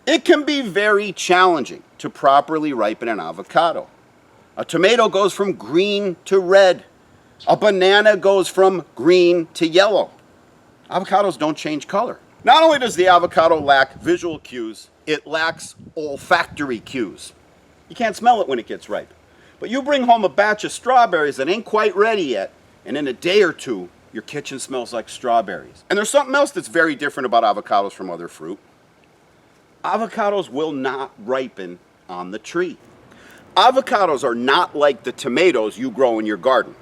It can be very challenging to properly ripen an avocado. A tomato goes from green to red. A banana goes from green to yellow. Avocados don't change color. Not only does the avocado lack visual cues, it lacks olfactory cues. You can't smell it when it gets ripe. But you bring home a batch of strawberries that ain't quite ready yet, and in a day or two, your kitchen smells like strawberries. And there's something else that's very different about avocados from other fruit. Avocados will not ripen on the tree. Avocados are not like the tomatoes you grow in your garden,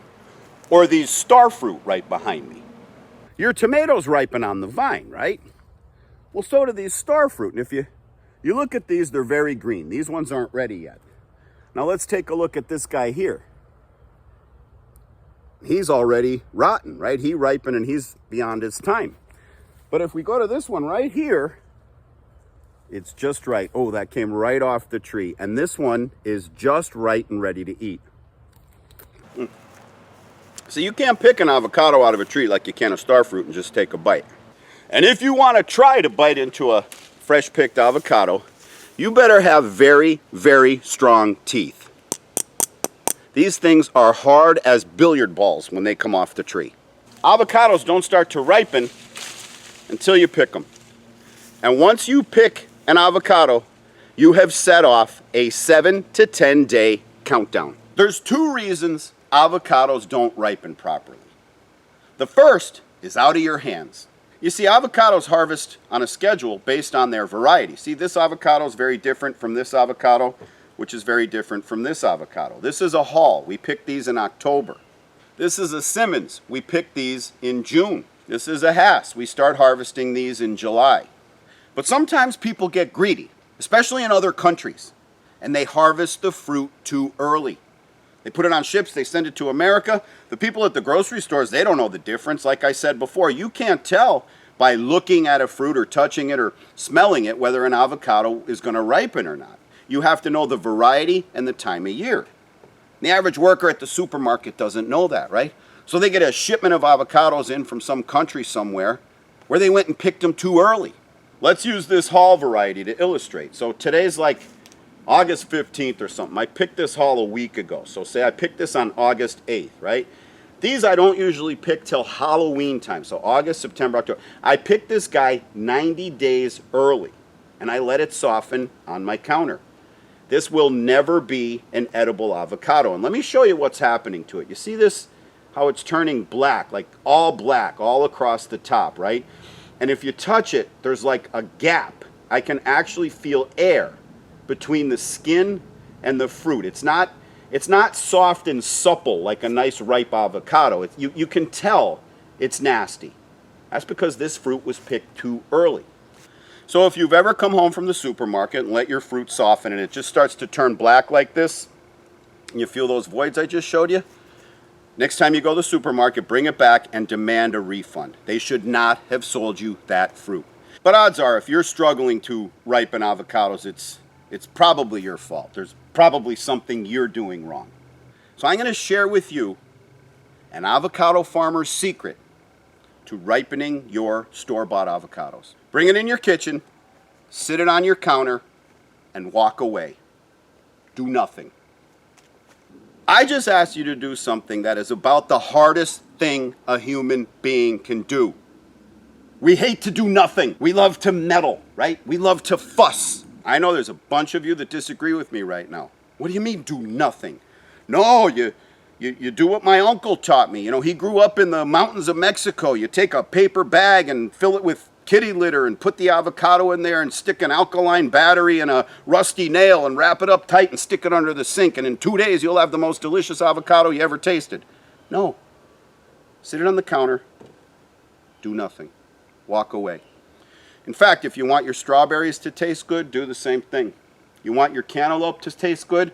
or these star fruit right behind me. Your tomatoes ripen on the vine, right? Well, so do these star fruit. And if you look at these, they're very green. These ones aren't ready yet. Now let's take a look at this guy here. He's already rotten, right? He ripened and he's beyond his time. But if we go to this one right here, it's just right. Oh, that came right off the tree. And this one is just right and ready to eat. So you can't pick an avocado out of a tree like you can a star fruit and just take a bite. And if you want to try to bite into a fresh picked avocado, you better have very, very strong teeth. These things are hard as billiard balls when they come off the tree. Avocados don't start to ripen until you pick them. And once you pick an avocado, you have set off a 7 to 10 day countdown. There's 2 reasons avocados don't ripen properly. The first is out of your hands. You see, avocados harvest on a schedule based on their variety. See, this avocado is very different from this avocado, which is very different from this avocado. This is a Hall. We picked these in October. This is a Simmons. We picked these in June. This is a Hass. We start harvesting these in July. But sometimes people get greedy, especially in other countries, and they harvest the fruit too early. They put it on ships, they send it to America. The people at the grocery stores, they don't know the difference. Like I said before, you can't tell by looking at a fruit or touching it or smelling it whether an avocado is going to ripen or not. You have to know the variety and the time of year. The average worker at the supermarket doesn't know that, right? So they get a shipment of avocados in from some country somewhere where they went and picked them too early. Let's use this Hall variety to illustrate. So today's like August 15th or something. I picked this Hall a week ago. So say I picked this on August 8th, right? These I don't usually pick till Halloween time. So August, September, October. I picked this guy 90 days early and I let it soften on my counter. This will never be an edible avocado. And let me show you what's happening to it. You see this, how it's turning black, like black all across the top, right? And if you touch it, there's like a gap. I can actually feel air between the skin and the fruit. It's not soft and supple like a nice ripe avocado. You can tell it's nasty. That's because this fruit was picked too early. So if you've ever come home from the supermarket and let your fruit soften and it just starts to turn black like this, and you feel those voids I just showed you, next time you go to the supermarket, bring it back and demand a refund. They should not have sold you that fruit. But odds are, if you're struggling to ripen avocados, it's probably your fault. There's probably something you're doing wrong. So I'm going to share with you an avocado farmer's secret to ripening your store-bought avocados. Bring it in your kitchen, sit it on your counter, and walk away. Do nothing. I just asked you to do something that is about the hardest thing a human being can do. We hate to do nothing. We love to meddle, right? We love to fuss. I know there's a bunch of you that disagree with me right now. What do you mean, do nothing? No, you do what my uncle taught me. You know, he grew up in the mountains of Mexico. You take a paper bag and fill it with kitty litter and put the avocado in there and stick an alkaline battery and a rusty nail and wrap it up tight and stick it under the sink. And in 2 days, you'll have the most delicious avocado you ever tasted. No. Sit it on the counter. Do nothing. Walk away. In fact, if you want your strawberries to taste good, do the same thing. You want your cantaloupe to taste good?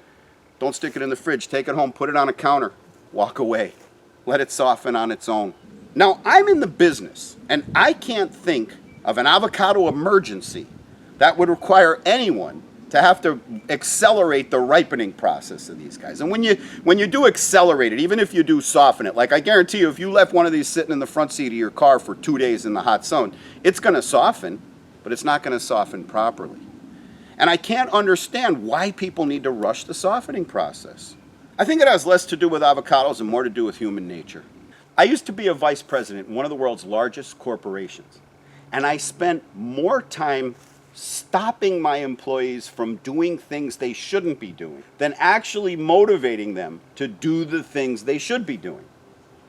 Don't stick it in the fridge. Take it home, put it on a counter. Walk away. Let it soften on its own. Now, I'm in the business, and I can't think of an avocado emergency that would require anyone to have to accelerate the ripening process of these guys. And when you do accelerate it, even if you do soften it, like I guarantee you, if you left one of these sitting in the front seat of your car for 2 days in the hot sun, it's going to soften, but it's not going to soften properly. And I can't understand why people need to rush the softening process. I think it has less to do with avocados and more to do with human nature. I used to be a vice president in one of the world's largest corporations, and I spent more time stopping my employees from doing things they shouldn't be doing than actually motivating them to do the things they should be doing.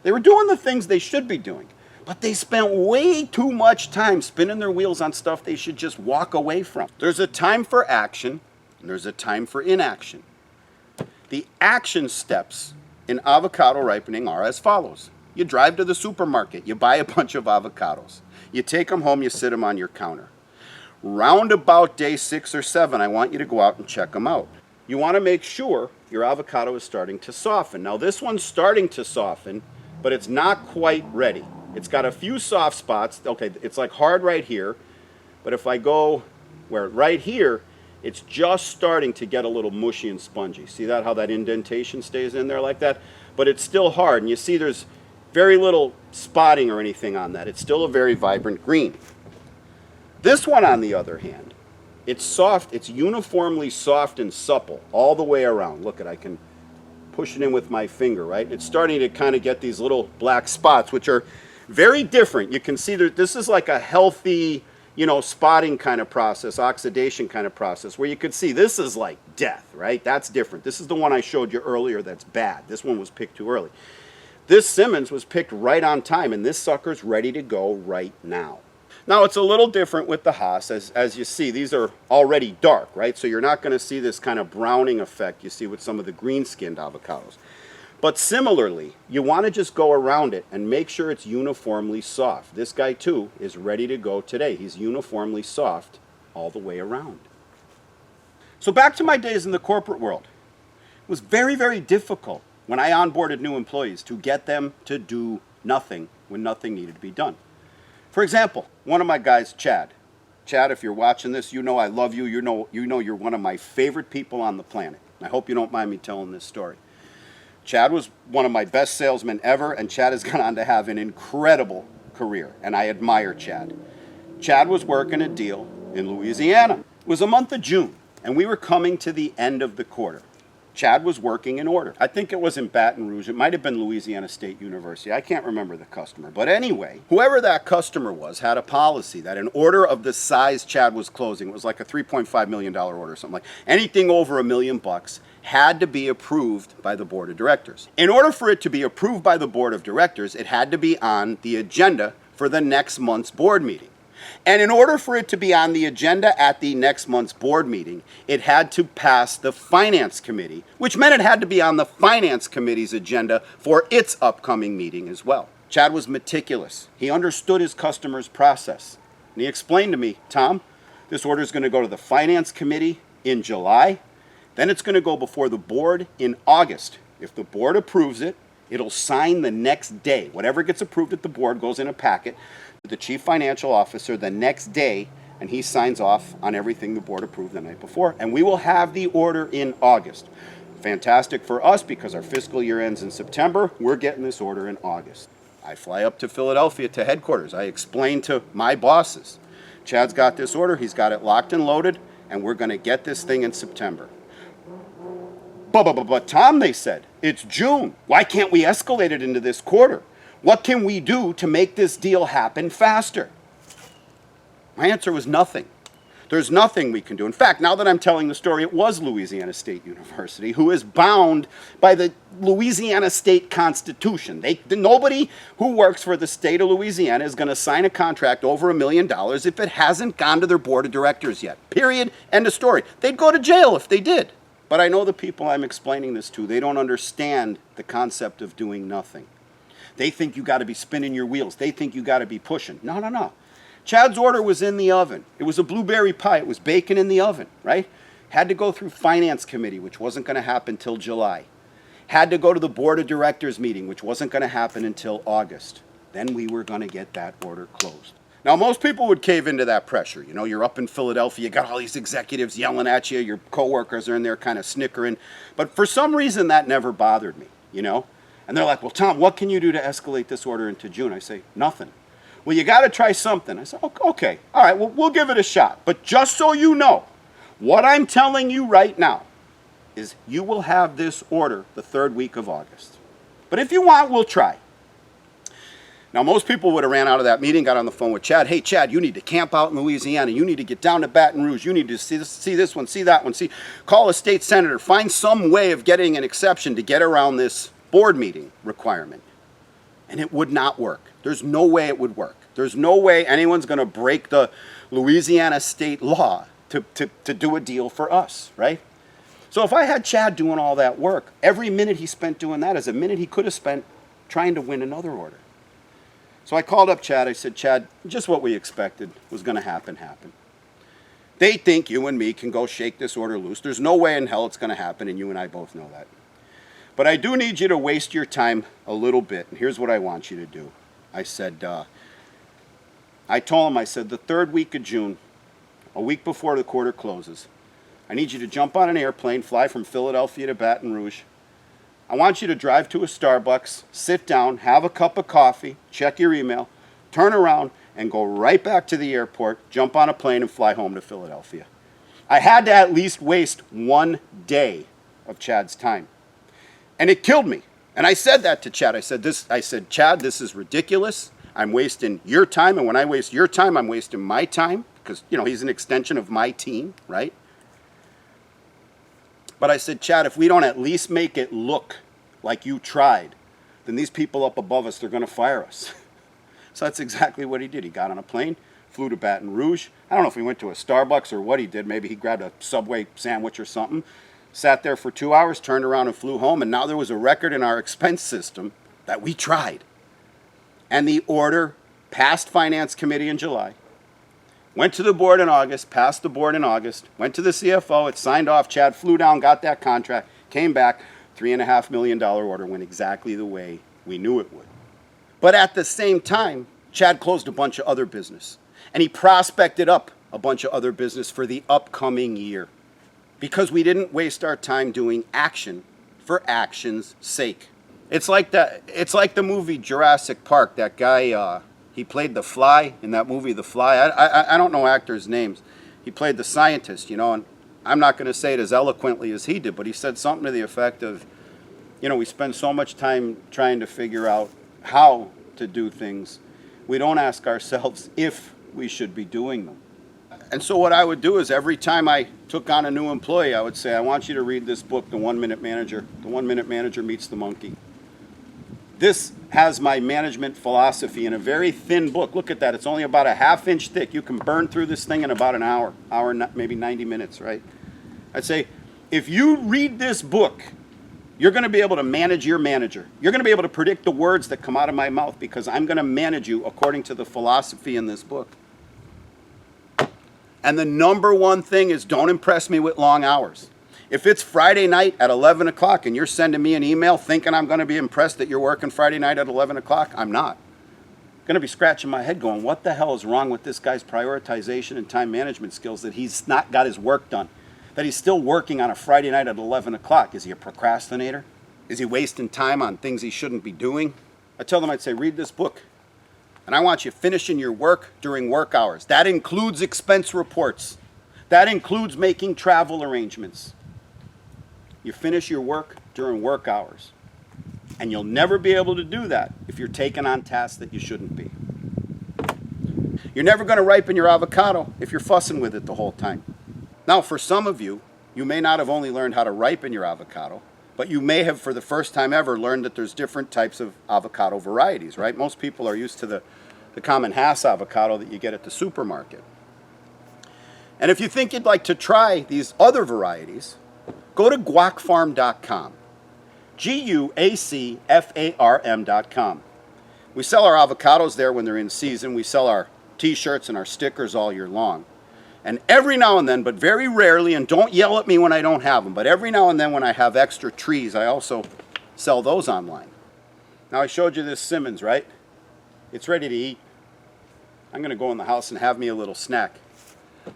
They were doing the things they should be doing, but they spent way too much time spinning their wheels on stuff they should just walk away from. There's a time for action, and there's a time for inaction. The action steps in avocado ripening are as follows. You drive to the supermarket, you buy a bunch of avocados. You take them home, you sit them on your counter. Round about day 6 or 7, I want you to go out and check them out. You want to make sure your avocado is starting to soften. Now this one's starting to soften, but it's not quite ready. It's got a few soft spots. Okay, it's like hard right here, but if I go where right here, it's just starting to get a little mushy and spongy. See that, how that indentation stays in there like that? But it's still hard, and you see there's very little spotting or anything on that. It's still a very vibrant green. This one, on the other hand, it's soft. It's uniformly soft and supple all the way around. Look, I can push it in with my finger, right? It's starting to kind of get these little black spots, which are very different. You can see that this is like a healthy, spotting kind of process, oxidation kind of process, where you could see this is like death, right? That's different. This is the one I showed you earlier that's bad. This one was picked too early. This Simmons was picked right on time, and this sucker's ready to go right now. Now, it's a little different with the Haas. As you see, these are already dark, right? So you're not going to see this kind of browning effect you see with some of the green-skinned avocados. But similarly, you want to just go around it and make sure it's uniformly soft. This guy, too, is ready to go today. He's uniformly soft all the way around. So back to my days in the corporate world. It was very, very difficult when I onboarded new employees to get them to do nothing when nothing needed to be done. For example, one of my guys, Chad. Chad, if you're watching this, you know I love you. You know you're one of my favorite people on the planet. I hope you don't mind me telling this story. Chad was one of my best salesmen ever, and Chad has gone on to have an incredible career, and I admire Chad. Chad was working a deal in Louisiana. It was a month of June, and we were coming to the end of the quarter. Chad was working an order. I think it was in Baton Rouge. It might have been Louisiana State University. I can't remember the customer. But anyway, whoever that customer was had a policy that an order of the size Chad was closing, it was like a $3.5 million order or something like anything over $1 million had to be approved by the board of directors. In order for it to be approved by the board of directors, it had to be on the agenda for the next month's board meeting. And in order for it to be on the agenda at the next month's board meeting, it had to pass the finance committee, which meant it had to be on the finance committee's agenda for its upcoming meeting as well. Chad was meticulous. He understood his customer's process. And he explained to me, Tom, this order is going to go to the finance committee in July. Then it's going to go before the board in August. If the board approves it, it'll sign the next day. Whatever gets approved at the board goes in a packet to the chief financial officer the next day, and he signs off on everything the board approved the night before. And we will have the order in August. Fantastic for us because our fiscal year ends in September. We're getting this order in August. I fly up to Philadelphia to headquarters. I explain to my bosses, Chad's got this order, he's got it locked and loaded, and we're going to get this thing in September. But Tom, they said, it's June. Why can't we escalate it into this quarter? What can we do to make this deal happen faster? My answer was nothing. There's nothing we can do. In fact, now that I'm telling the story, it was Louisiana State University who is bound by the Louisiana State Constitution. Nobody who works for the state of Louisiana is going to sign a contract over $1 million if it hasn't gone to their board of directors yet. Period. End of story. They'd go to jail if they did. But I know the people I'm explaining this to, they don't understand the concept of doing nothing. They think you got to be spinning your wheels. They think you got to be pushing. No. Chad's order was in the oven. It was a blueberry pie. It was bacon in the oven, right? Had to go through finance committee, which wasn't going to happen till July. Had to go to the board of directors meeting, which wasn't going to happen until August. Then we were going to get that order closed. Now, most people would cave into that pressure. You know, you're up in Philadelphia, you got all these executives yelling at you, your coworkers are in there kind of snickering. But for some reason, that never bothered me, you know? And they're like, well, Tom, what can you do to escalate this order into June? I say, nothing. Well, you got to try something. I said, okay, all right, well, we'll give it a shot. But just so you know, What I'm telling you right now is you will have this order the 3rd week of August. But if you want, we'll try. Now, most people would have ran out of that meeting, got on the phone with Chad. Hey, Chad, you need to camp out in Louisiana. You need to get down to Baton Rouge. You need to see this one, see that one. Call a state senator. Find some way of getting an exception to get around this board meeting requirement. And it would not work. There's no way it would work. There's no way anyone's going to break the Louisiana state law to do a deal for us, right? So if I had Chad doing all that work, every minute he spent doing that is a minute he could have spent trying to win another order. So I called up Chad. I said, Chad, just what we expected was going to happen. They think you and me can go shake this order loose. There's no way in hell it's going to happen, and you and I both know that. But I do need you to waste your time a little bit, and here's what I want you to do. I said, I told him, I said, the 3rd week of June, a week before the quarter closes, I need you to jump on an airplane, fly from Philadelphia to Baton Rouge. I want you to drive to a Starbucks, sit down, have a cup of coffee, check your email, turn around, and go right back to the airport, jump on a plane, and fly home to Philadelphia. I had to at least waste 1 day of Chad's time. And it killed me. And I said that to Chad. I said, Chad, this is ridiculous. I'm wasting your time, and when I waste your time, I'm wasting my time, because, you know, he's an extension of my team, right? But I said, Chad, if we don't at least make it look like you tried, then these people up above us, they're going to fire us. So that's exactly what he did. He got on a plane, flew to Baton Rouge. I don't know if he went to a Starbucks or what he did. Maybe he grabbed a Subway sandwich or something, sat there for 2 hours, turned around and flew home. And now there was a record in our expense system that we tried. And the order passed Finance Committee in July. Went to the board in August, passed the board in August, went to the CFO, it signed off, Chad flew down, got that contract, came back, $3.5 million order went exactly the way we knew it would. But at the same time, Chad closed a bunch of other business, and he prospected up a bunch of other business for the upcoming year, because we didn't waste our time doing action for action's sake. It's like the movie Jurassic Park, that guy, he played the Fly in that movie, The Fly. I don't know actors' names. He played the scientist, you know, and I'm not going to say it as eloquently as he did, but he said something to the effect of, you know, we spend so much time trying to figure out how to do things, we don't ask ourselves if we should be doing them. And so what I would do is every time I took on a new employee, I would say, I want you to read this book, The 1 Minute Manager. The 1 Minute Manager Meets the Monkey. This has my management philosophy in a very thin book. Look at that. It's only about a ½ inch thick. You can burn through this thing in about an hour, maybe 90 minutes, right? I'd say, if you read this book, you're going to be able to manage your manager. You're going to be able to predict the words that come out of my mouth, because I'm going to manage you according to the philosophy in this book. And the number one thing is, don't impress me with long hours. If it's Friday night at 11 o'clock and you're sending me an email thinking I'm going to be impressed that you're working Friday night at 11 o'clock, I'm not. I'm going to be scratching my head going, what the hell is wrong with this guy's prioritization and time management skills that he's not got his work done? That he's still working on a Friday night at 11 o'clock. Is he a procrastinator? Is he wasting time on things he shouldn't be doing? I tell them, I'd say, read this book. And I want you finishing your work during work hours. That includes expense reports. That includes making travel arrangements. You finish your work during work hours. And you'll never be able to do that if you're taking on tasks that you shouldn't be. You're never going to ripen your avocado if you're fussing with it the whole time. Now, for some of you, you may not have only learned how to ripen your avocado, but you may have, for the first time ever, learned that there's different types of avocado varieties, right? Most people are used to the common Hass avocado that you get at the supermarket. And if you think you'd like to try these other varieties, go to guacfarm.com. GUACFARM.com. We sell our avocados there when they're in season. We sell our t-shirts and our stickers all year long. And every now and then, but very rarely, and don't yell at me when I don't have them, but every now and then when I have extra trees, I also sell those online. Now, I showed you this Simmons, right? It's ready to eat. I'm going to go in the house and have me a little snack.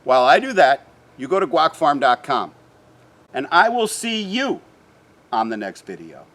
While I do that, you go to guacfarm.com, and I will see you on the next video.